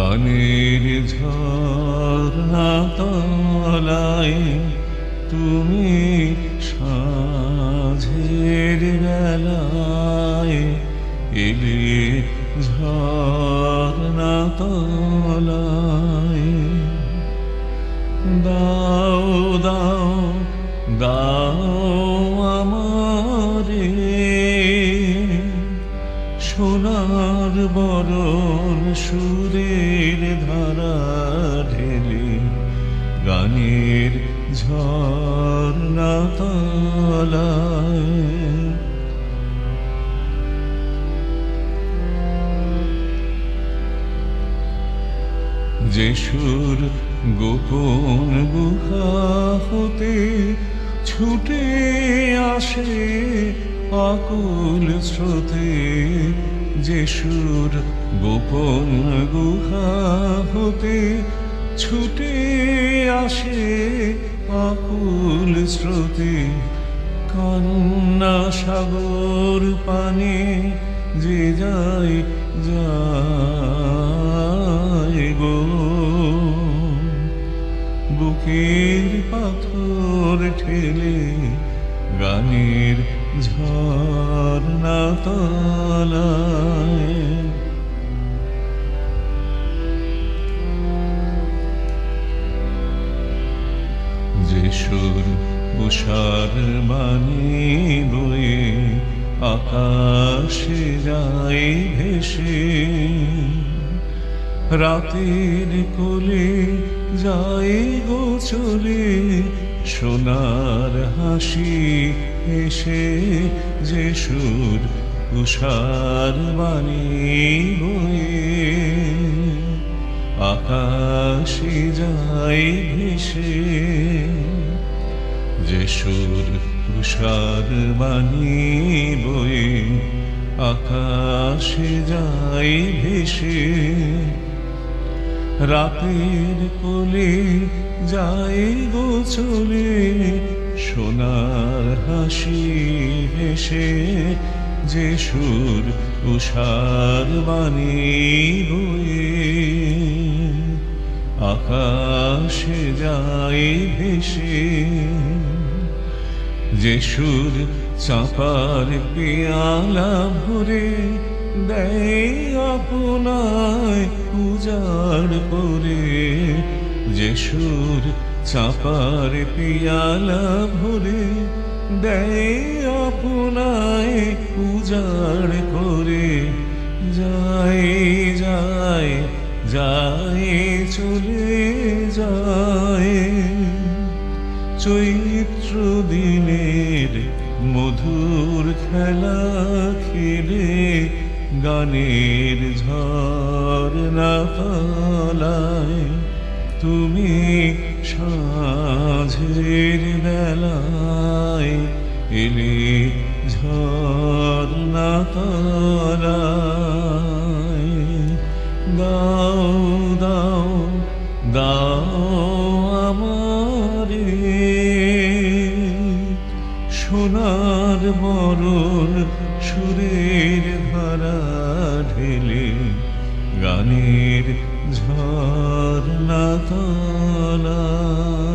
গানের ঝর্ণা তলায় তুমি সাঁঝের বেলায় এলে ঝর্ণা তলায়। দাও দাও দাও আমারে সোনার বরণ সুরের ধারা ঢেলে গানের ঝর্ণা তলায়। যে সুর গোপন গুহা হতে ছুটে আসে আকুল স্রোতে, যে সুর গোপন গুহা হতে ছুটে আসে আকুল স্রোতে, কান্না সাগর পানে যে যায় যায় গো, বুকের পাথর ঠেলে গানের ঝর্ণা তলায়। যে সুর উষার বাণী বয়ে আকাশে যায় ভেসে, রাতের কোলে যায় গো চলে সোনার হাসি এসে, যে সুর উষার বাণী বয়ে আকাশে যায় ভেসে, যে সুর উষার বাণী বয়ে আকাশে যায় ভেসে, রাতের কোলে যায় গো চলে সোনার হাসি হেসে, যে সুর উষার বাণী বয়ে আকাশে যায় ভেসে, যে সুর চাঁপার পেয়ালা ভরে দেয় আপনায় উজাড় করে, যে সুর চাঁপার পেয়ালা ভরে দেয় আপনায় উজাড় করে, যায় যায় যায় চলে যায় চৈত্র দিনের মধুর খেলা খেলে গানের ঝর্ণা তলায়। তুমি সাঁঝের বেলায় এলে ঝর্ণা তলায়। দাও দাও দাও আমারে সোনার বরণ সুরের ধারা ঢেলে গানের ঝর্ণা তলায়।